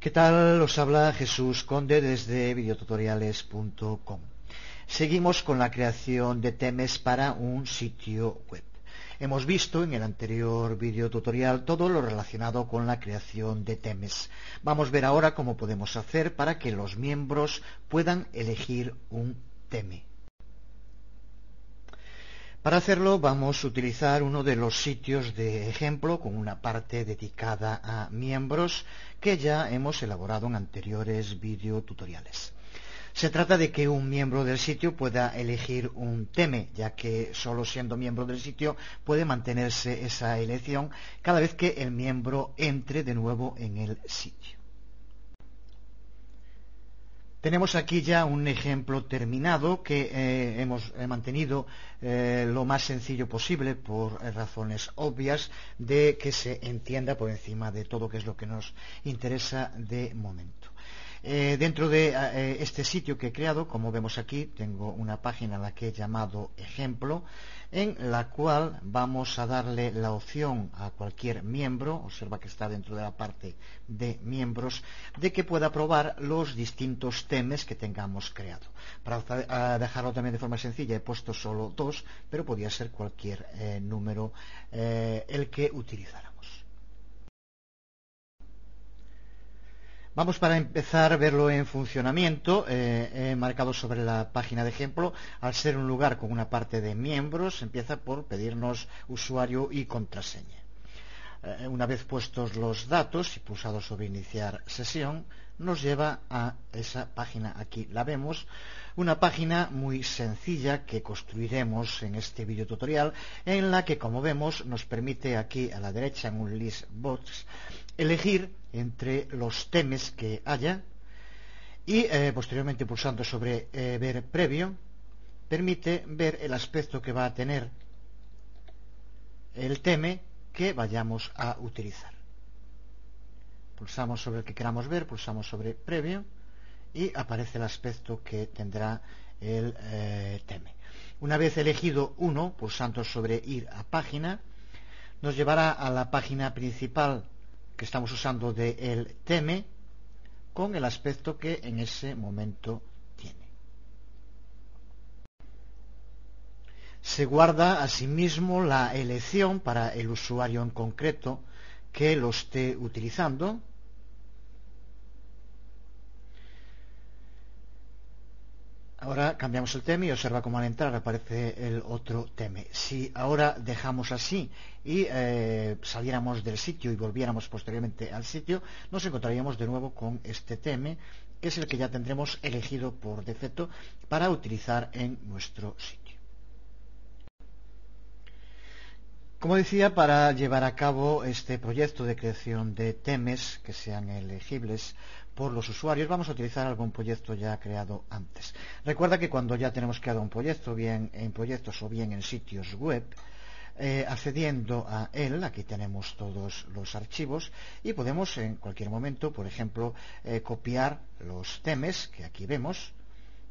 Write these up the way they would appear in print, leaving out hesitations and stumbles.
¿Qué tal? Os habla Jesús Conde desde videotutoriales.com. Seguimos con la creación de temas para un sitio web. Hemos visto en el anterior videotutorial todo lo relacionado con la creación de temas. Vamos a ver ahora cómo podemos hacer para que los miembros puedan elegir un tema. Para hacerlo vamos a utilizar uno de los sitios de ejemplo con una parte dedicada a miembros que ya hemos elaborado en anteriores videotutoriales. Se trata de que un miembro del sitio pueda elegir un tema, ya que solo siendo miembro del sitio puede mantenerse esa elección cada vez que el miembro entre de nuevo en el sitio. Tenemos aquí ya un ejemplo terminado que hemos mantenido lo más sencillo posible por razones obvias de que se entienda por encima de todo, que es lo que nos interesa de momento. Dentro de este sitio que he creado, como vemos aquí, tengo una página a la que he llamado ejemplo, en la cual vamos a darle la opción a cualquier miembro, observa que está dentro de la parte de miembros, de que pueda probar los distintos temas que tengamos creado. Para dejarlo también de forma sencilla he puesto solo 2, pero podría ser cualquier número el que utilizáramos. Vamos para empezar a verlo en funcionamiento. He marcado sobre la página de ejemplo, al ser un lugar con una parte de miembros, empieza por pedirnos usuario y contraseña. Una vez puestos los datos y pulsado sobre iniciar sesión, nos lleva a esa página. Aquí la vemos, una página muy sencilla que construiremos en este video tutorial, en la que, como vemos, nos permite aquí a la derecha en un list box elegir entre los temas que haya y posteriormente pulsando sobre ver previo permite ver el aspecto que va a tener el tema que vayamos a utilizar. Pulsamos sobre el que queramos ver, pulsamos sobre previo y aparece el aspecto que tendrá el tema. Una vez elegido uno, pulsando sobre ir a página, nos llevará a la página principal que estamos usando del tema con el aspecto que en ese momento tiene. Se guarda asimismo la elección para el usuario en concreto que lo esté utilizando. Ahora cambiamos el tema y observa cómo al entrar aparece el otro tema. Si ahora dejamos así y saliéramos del sitio y volviéramos posteriormente al sitio, nos encontraríamos de nuevo con este tema, que es el que ya tendremos elegido por defecto para utilizar en nuestro sitio. Como decía, para llevar a cabo este proyecto de creación de temas que sean elegibles por los usuarios, vamos a utilizar algún proyecto ya creado antes. Recuerda que cuando ya tenemos creado un proyecto, bien en proyectos o bien en sitios web, accediendo a él, aquí tenemos todos los archivos y podemos en cualquier momento, por ejemplo, copiar los temas que aquí vemos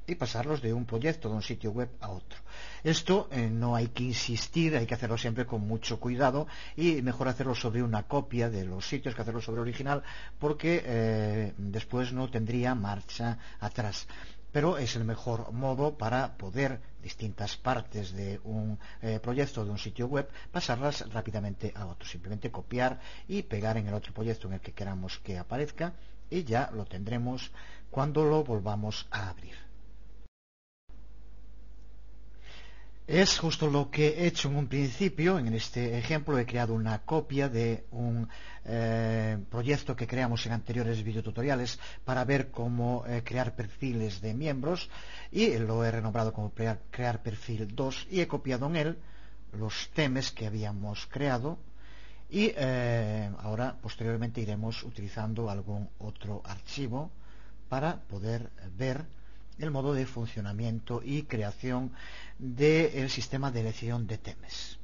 y pasarlos de un proyecto, de un sitio web a otro. Esto no hay que insistir, hay que hacerlo siempre con mucho cuidado y mejor hacerlo sobre una copia de los sitios que hacerlo sobre el original, porque después no tendría marcha atrás. Pero es el mejor modo para poder distintas partes de un proyecto, de un sitio web, pasarlas rápidamente a otro. Simplemente copiar y pegar en el otro proyecto en el que queramos que aparezca y ya lo tendremos cuando lo volvamos a abrir. Es justo lo que he hecho en un principio. En este ejemplo he creado una copia de un proyecto que creamos en anteriores videotutoriales para ver cómo crear perfiles de miembros, y lo he renombrado como crear perfil 2 y he copiado en él los temas que habíamos creado y ahora posteriormente iremos utilizando algún otro archivo para poder ver el modo de funcionamiento y creación del sistema de elección de temas.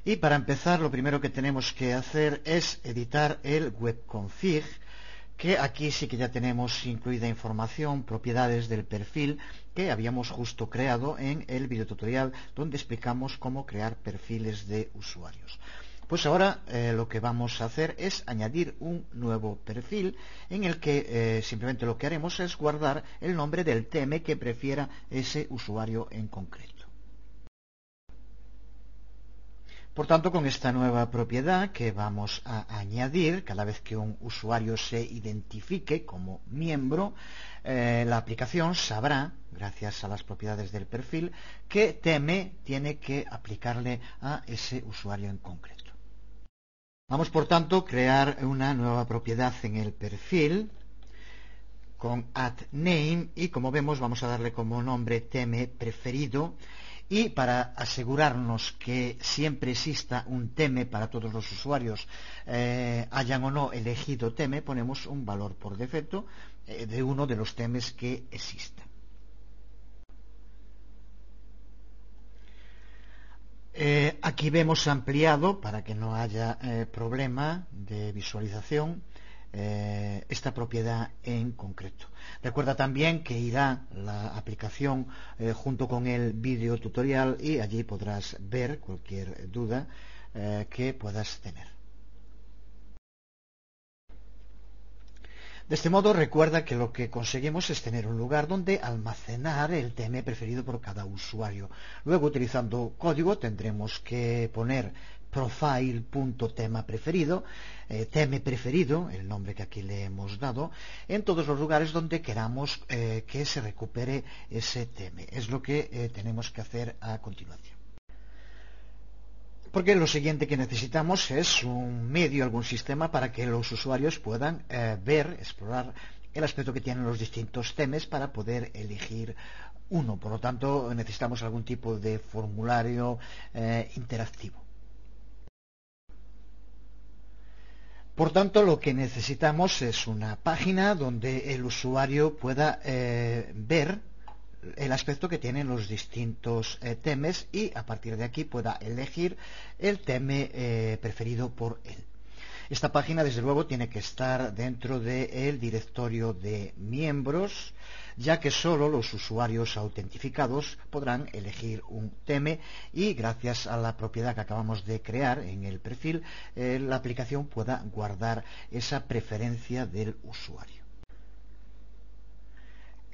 Y para empezar, lo primero que tenemos que hacer es editar el webconfig, que aquí sí que ya tenemos incluida información, propiedades del perfil que habíamos justo creado en el videotutorial donde explicamos cómo crear perfiles de usuarios. Pues ahora lo que vamos a hacer es añadir un nuevo perfil en el que simplemente lo que haremos es guardar el nombre del tema que prefiera ese usuario en concreto. Por tanto, con esta nueva propiedad que vamos a añadir, cada vez que un usuario se identifique como miembro, la aplicación sabrá, gracias a las propiedades del perfil, qué tema tiene que aplicarle a ese usuario en concreto. Vamos, por tanto, a crear una nueva propiedad en el perfil con addName y, como vemos, vamos a darle como nombre tema preferido. Y para asegurarnos que siempre exista un tema para todos los usuarios, hayan o no elegido tema, ponemos un valor por defecto de uno de los temas que existan. Aquí vemos ampliado, para que no haya problema de visualización, esta propiedad en concreto. Recuerda también que irá la aplicación junto con el vídeo tutorial y allí podrás ver cualquier duda que puedas tener. De este modo, recuerda que lo que conseguimos es tener un lugar donde almacenar el tema preferido por cada usuario. Luego, utilizando código, tendremos que poner profile.tema preferido, tema preferido, el nombre que aquí le hemos dado, en todos los lugares donde queramos que se recupere ese tema. Es lo que tenemos que hacer a continuación. Porque lo siguiente que necesitamos es un medio, algún sistema para que los usuarios puedan ver, explorar el aspecto que tienen los distintos temas para poder elegir uno. Por lo tanto, necesitamos algún tipo de formulario interactivo. Por tanto, lo que necesitamos es una página donde el usuario pueda ver el aspecto que tienen los distintos temas y a partir de aquí pueda elegir el tema preferido por él. Esta página, desde luego, tiene que estar dentro del directorio de miembros, ya que solo los usuarios autentificados podrán elegir un tema y gracias a la propiedad que acabamos de crear en el perfil, la aplicación pueda guardar esa preferencia del usuario.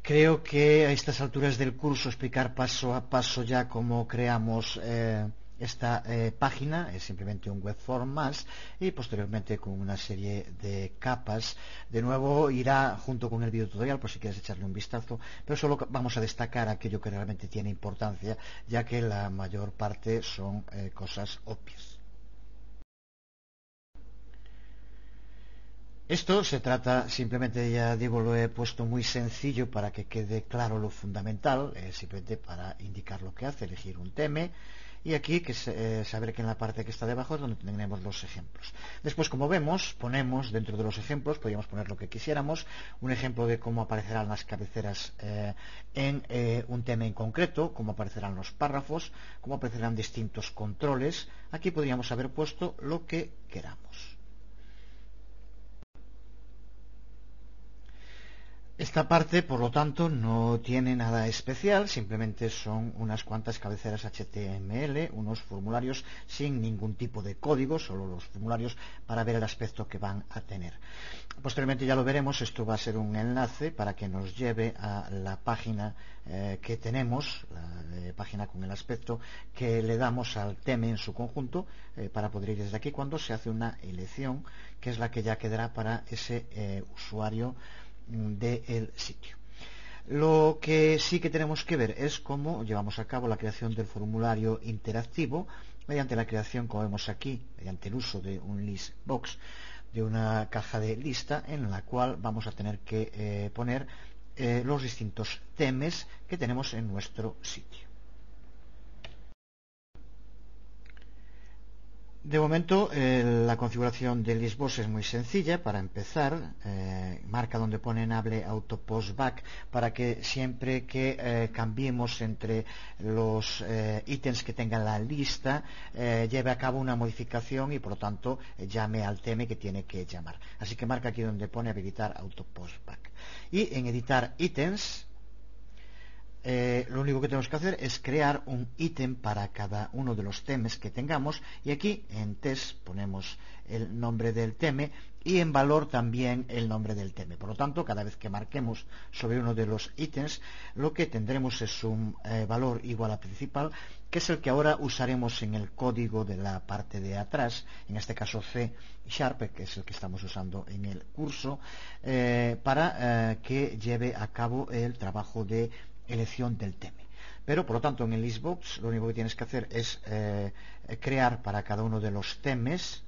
Creo que a estas alturas del curso explicar paso a paso ya cómo creamos esta página es simplemente un web form más y posteriormente con una serie de capas. De nuevo irá junto con el video tutorial por si quieres echarle un vistazo, pero solo vamos a destacar aquello que realmente tiene importancia, ya que la mayor parte son cosas obvias. Esto se trata, simplemente ya digo, lo he puesto muy sencillo para que quede claro lo fundamental, simplemente para indicar lo que hace, elegir un tema, y aquí saber que en la parte que está debajo es donde tenemos los ejemplos. Después, como vemos, ponemos dentro de los ejemplos, podríamos poner lo que quisiéramos, un ejemplo de cómo aparecerán las cabeceras en un tema en concreto, cómo aparecerán los párrafos, cómo aparecerán distintos controles. Aquí podríamos haber puesto lo que queramos. Esta parte, por lo tanto, no tiene nada especial, simplemente son unas cuantas cabeceras HTML, unos formularios sin ningún tipo de código, solo los formularios para ver el aspecto que van a tener. Posteriormente ya lo veremos, esto va a ser un enlace para que nos lleve a la página que tenemos, la página con el aspecto que le damos al tema en su conjunto, para poder ir desde aquí cuando se hace una elección, que es la que ya quedará para ese usuario del sitio. Lo que sí que tenemos que ver es cómo llevamos a cabo la creación del formulario interactivo mediante la creación, como vemos aquí, mediante el uso de un list box, de una caja de lista en la cual vamos a tener que poner los distintos temas que tenemos en nuestro sitio. De momento, la configuración del listbox es muy sencilla. Para empezar, marca donde pone enable auto postback para que siempre que cambiemos entre los ítems que tenga la lista, lleve a cabo una modificación y por lo tanto llame al tema que tiene que llamar. Así que marca aquí donde pone habilitar auto postback. Y en editar ítems, lo único que tenemos que hacer es crear un ítem para cada uno de los temas que tengamos, y aquí en test ponemos el nombre del tema y en valor también el nombre del tema. Por lo tanto, cada vez que marquemos sobre uno de los ítems, lo que tendremos es un valor igual a principal, que es el que ahora usaremos en el código de la parte de atrás, en este caso C#, que es el que estamos usando en el curso, para que lleve a cabo el trabajo de elección del tema. Pero, por lo tanto, en el listbox lo único que tienes que hacer es crear para cada uno de los temas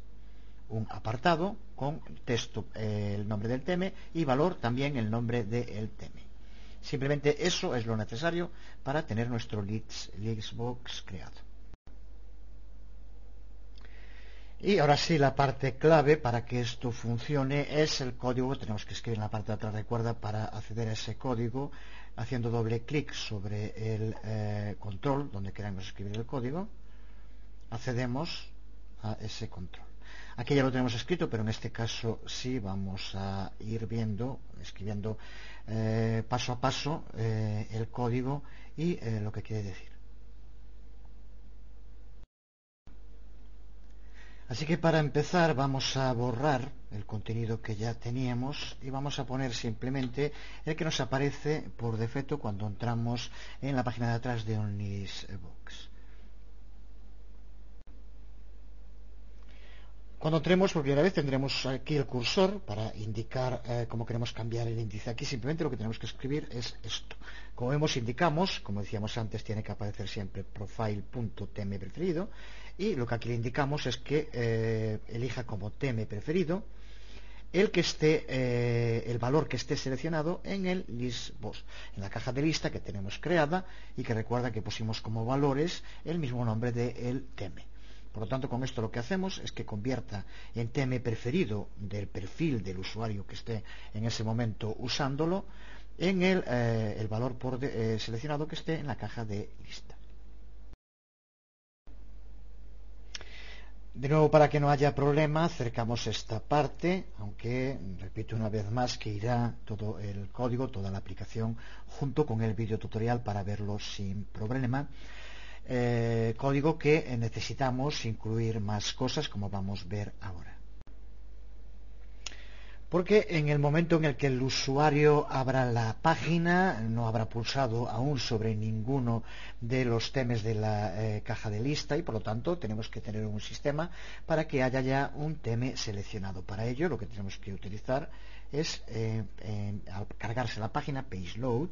un apartado con texto, el nombre del tema, y valor también el nombre del tema. Simplemente eso es lo necesario para tener nuestro listbox creado. Y ahora sí, la parte clave para que esto funcione es el código que tenemos que escribir en la parte de atrás. Recuerda, para acceder a ese código, haciendo doble clic sobre el control donde queremos escribir el código, accedemos a ese control. Aquí ya lo tenemos escrito, pero en este caso sí vamos a ir viendo, escribiendo paso a paso el código y lo que quiere decir. Así que para empezar vamos a borrar el contenido que ya teníamos y vamos a poner simplemente el que nos aparece por defecto cuando entramos en la página de atrás de OmnisBox. Cuando entremos por primera vez tendremos aquí el cursor para indicar cómo queremos cambiar el índice. Aquí simplemente lo que tenemos que escribir es esto. Como vemos, indicamos, como decíamos antes, tiene que aparecer siempre profile.theme preferido, y lo que aquí le indicamos es que elija como tema preferido el que esté, el valor que esté seleccionado en el listbox, en la caja de lista que tenemos creada y que recuerda que pusimos como valores el mismo nombre del tema. Por lo tanto, con esto lo que hacemos es que convierta en tema preferido del perfil del usuario que esté en ese momento usándolo en el valor seleccionado que esté en la caja de lista. De nuevo, para que no haya problema, acercamos esta parte, aunque repito una vez más que irá todo el código, toda la aplicación, junto con el vídeo tutorial para verlo sin problema. Código que necesitamos incluir más cosas, como vamos a ver ahora. Porque en el momento en el que el usuario abra la página, no habrá pulsado aún sobre ninguno de los temas de la caja de lista, y por lo tanto tenemos que tener un sistema para que haya ya un tema seleccionado. Para ello lo que tenemos que utilizar es, al cargarse la página, page load.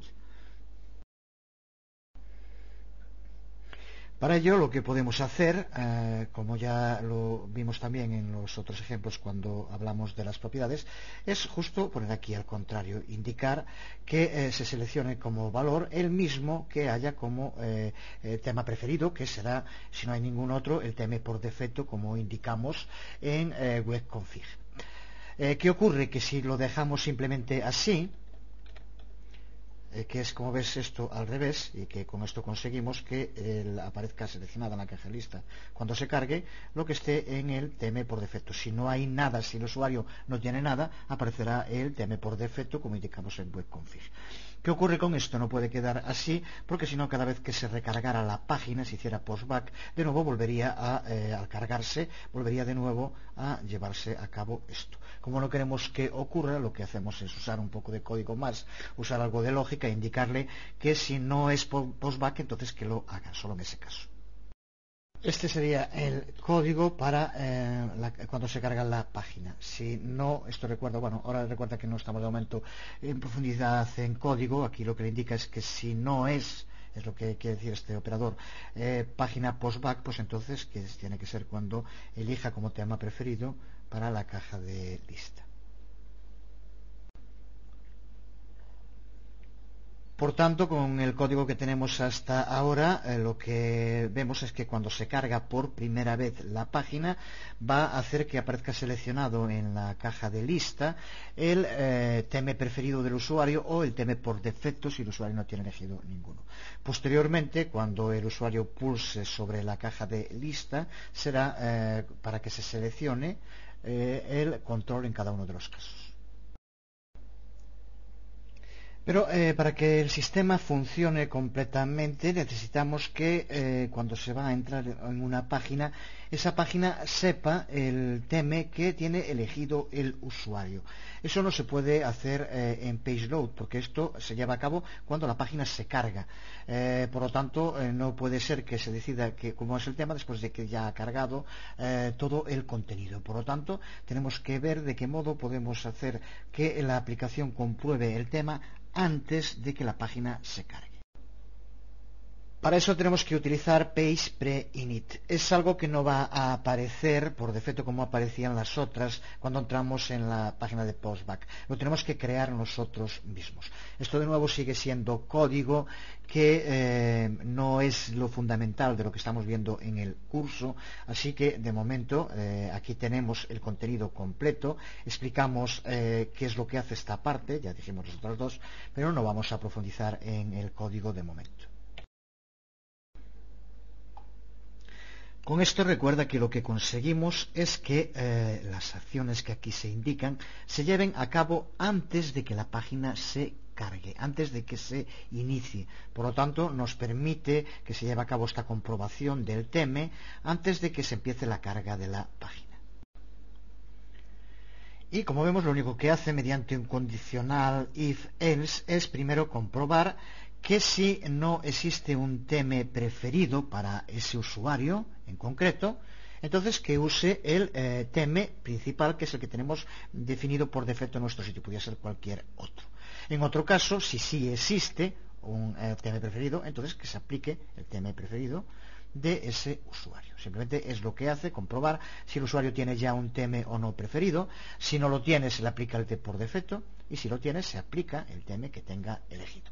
Para ello lo que podemos hacer, como ya lo vimos también en los otros ejemplos cuando hablamos de las propiedades, es justo poner aquí al contrario, indicar que se seleccione como valor el mismo que haya como tema preferido, que será, si no hay ningún otro, el tema por defecto, como indicamos en webconfig. ¿Qué ocurre? Que si lo dejamos simplemente así, que es, como ves, esto al revés, y que con esto conseguimos que aparezca seleccionada en la caja de lista cuando se cargue lo que esté en el tema por defecto. Si no hay nada, si el usuario no tiene nada, aparecerá el tema por defecto, como indicamos en webconfig. ¿Qué ocurre con esto? No puede quedar así, porque si no, cada vez que se recargara la página, si hiciera postback, de nuevo volvería al cargarse, volvería de nuevo a llevarse a cabo esto. Como no queremos que ocurra, lo que hacemos es usar un poco de código más, usar algo de lógica e indicarle que si no es postback, entonces que lo haga, solo en ese caso. Este sería el código para cuando se carga la página. Si no, esto recuerda, bueno, ahora recuerda que no estamos de momento en profundidad en código. Aquí lo que le indica es que si no es lo que quiere decir este operador, página postback, pues entonces que tiene que ser cuando elija como tema preferido para la caja de lista. Por tanto, con el código que tenemos hasta ahora, lo que vemos es que cuando se carga por primera vez la página, va a hacer que aparezca seleccionado en la caja de lista el tema preferido del usuario o el tema por defecto si el usuario no tiene elegido ninguno. Posteriormente, cuando el usuario pulse sobre la caja de lista, será para que se seleccione el control en cada uno de los casos. Pero para que el sistema funcione completamente necesitamos que cuando se va a entrar en una página, esa página sepa el tema que tiene elegido el usuario. Eso no se puede hacer en PageLoad porque esto se lleva a cabo cuando la página se carga. Por lo tanto, no puede ser que se decida cómo es el tema después de que ya ha cargado todo el contenido. Por lo tanto, tenemos que ver de qué modo podemos hacer que la aplicación compruebe el tema antes de que la página se cargue. Para eso tenemos que utilizar Page Pre-Init. Es algo que no va a aparecer por defecto como aparecían las otras cuando entramos en la página de Postback. Lo tenemos que crear nosotros mismos. Esto de nuevo sigue siendo código que no es lo fundamental de lo que estamos viendo en el curso, así que de momento aquí tenemos el contenido completo, explicamos qué es lo que hace esta parte, ya dijimos los otros dos, pero no vamos a profundizar en el código de momento. Con esto recuerda que lo que conseguimos es que las acciones que aquí se indican se lleven a cabo antes de que la página se cargue, antes de que se inicie. Por lo tanto, nos permite que se lleve a cabo esta comprobación del tema antes de que se empiece la carga de la página. Y como vemos, lo único que hace mediante un condicional if-else es primero comprobar que si no existe un tema preferido para ese usuario en concreto, entonces que use el tema principal, que es el que tenemos definido por defecto en nuestro sitio, podría ser cualquier otro. En otro caso, si sí existe un tema preferido, entonces que se aplique el tema preferido de ese usuario. Simplemente es lo que hace, comprobar si el usuario tiene ya un tema o no preferido. Si no lo tiene, se le aplica el tema por defecto, y si lo tiene, se aplica el tema que tenga elegido.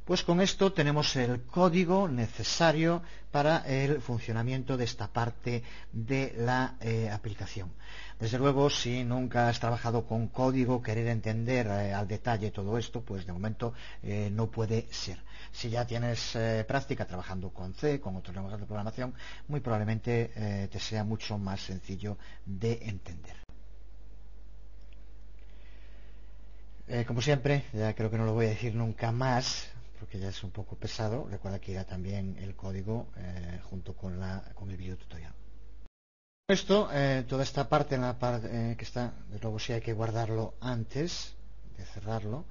Pues con esto tenemos el código necesario para el funcionamiento de esta parte de la aplicación. Desde luego, si nunca has trabajado con código, querer entender al detalle todo esto, pues de momento no puede ser. Si ya tienes práctica trabajando con C, con otros lenguajes de programación, muy probablemente te sea mucho más sencillo de entender. Como siempre, ya creo que no lo voy a decir nunca más, porque ya es un poco pesado. Recuerda que irá también el código junto con el video tutorial. Esto, toda esta parte, en la parte que está, de luego sí hay que guardarlo antes de cerrarlo.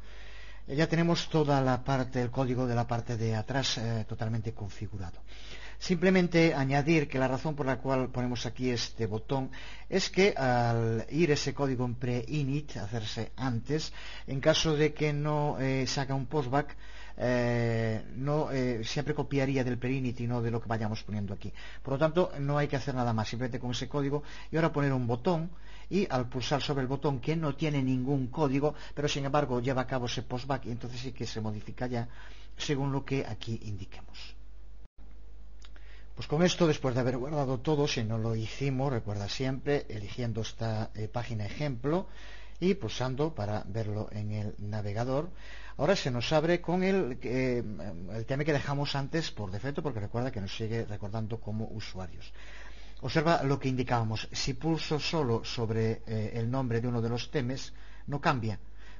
Ya tenemos toda la parte, el código de la parte de atrás totalmente configurado. Simplemente añadir que la razón por la cual ponemos aquí este botón es que al ir ese código en pre-init, hacerse antes, en caso de que no se haga un postback, siempre copiaría del pre-init y no de lo que vayamos poniendo aquí. Por lo tanto, no hay que hacer nada más, simplemente con ese código y ahora poner un botón, y al pulsar sobre el botón que no tiene ningún código, pero sin embargo lleva a cabo ese postback, y entonces sí que se modifica ya según lo que aquí indiquemos. Pues con esto, después de haber guardado todo, si no lo hicimos, recuerda siempre eligiendo esta página ejemplo y pulsando para verlo en el navegador. Ahora se nos abre con el tema que dejamos antes por defecto, porque recuerda que nos sigue recordando como usuarios. Observa lo que indicábamos. Si pulso solo sobre el nombre de uno de los temas, no cambia.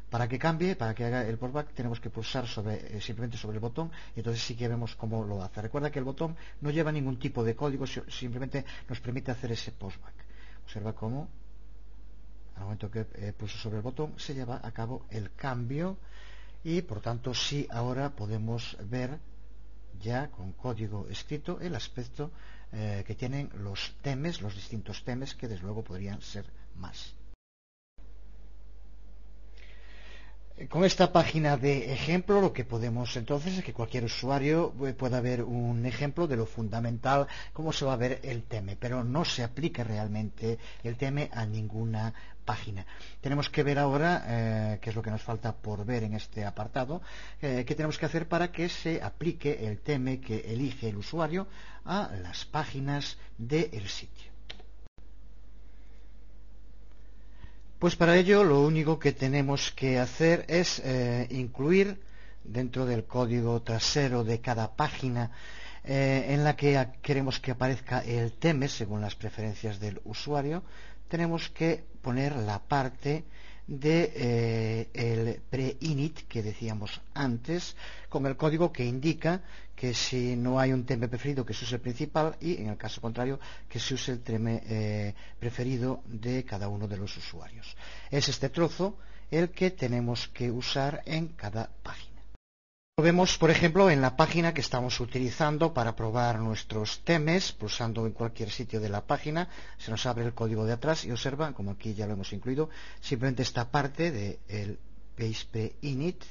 Para que cambie, para que haga el postback, tenemos que pulsar simplemente sobre el botón, y entonces sí que vemos cómo lo hace. Recuerda que el botón no lleva ningún tipo de código, simplemente nos permite hacer ese postback. Observa cómo al momento que pulso sobre el botón se lleva a cabo el cambio, y por tanto sí ahora podemos ver ya con código escrito el aspecto que tienen los temas, los distintos temas, que desde luego podrían ser más. Con esta página de ejemplo, lo que podemos entonces es que cualquier usuario pueda ver un ejemplo de lo fundamental, cómo se va a ver el tema, pero no se aplica realmente el tema a ninguna página. Tenemos que ver ahora, qué es lo que nos falta por ver en este apartado, qué tenemos que hacer para que se aplique el tema que elige el usuario a las páginas del sitio. Pues para ello lo único que tenemos que hacer es incluir dentro del código trasero de cada página en la que queremos que aparezca el tema según las preferencias del usuario, tenemos que poner la parte de el pre-init que decíamos antes, con el código que indica que si no hay un tema preferido, que se use el principal, y en el caso contrario que se use el tema preferido de cada uno de los usuarios. Es este trozo el que tenemos que usar en cada página. Lo vemos, por ejemplo, en la página que estamos utilizando para probar nuestros temas. Pulsando en cualquier sitio de la página se nos abre el código de atrás y observa, como aquí ya lo hemos incluido, simplemente esta parte del page pre-init,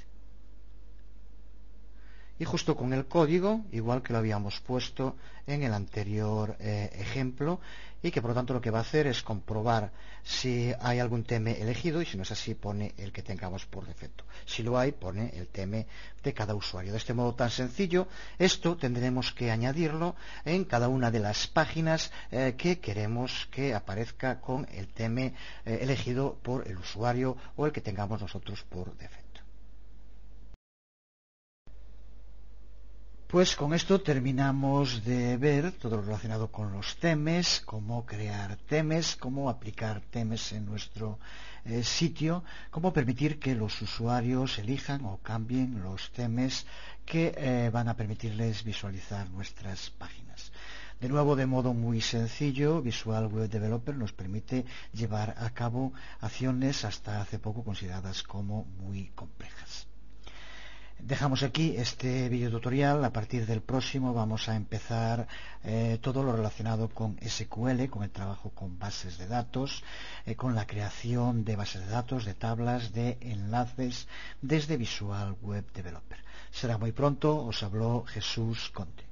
y justo con el código, igual que lo habíamos puesto en el anterior ejemplo, y que por lo tanto lo que va a hacer es comprobar si hay algún tema elegido, y si no es así pone el que tengamos por defecto. Si lo hay, pone el tema de cada usuario. De este modo tan sencillo, esto tendremos que añadirlo en cada una de las páginas que queremos que aparezca con el tema elegido por el usuario o el que tengamos nosotros por defecto. Pues con esto terminamos de ver todo lo relacionado con los temas, cómo crear temas, cómo aplicar temas en nuestro sitio, cómo permitir que los usuarios elijan o cambien los temas que van a permitirles visualizar nuestras páginas. De nuevo, de modo muy sencillo, Visual Web Developer nos permite llevar a cabo acciones hasta hace poco consideradas como muy complejas. Dejamos aquí este video tutorial. A partir del próximo vamos a empezar todo lo relacionado con SQL, con el trabajo con bases de datos, con la creación de bases de datos, de tablas, de enlaces desde Visual Web Developer. Será muy pronto. Os habló Jesús Conte.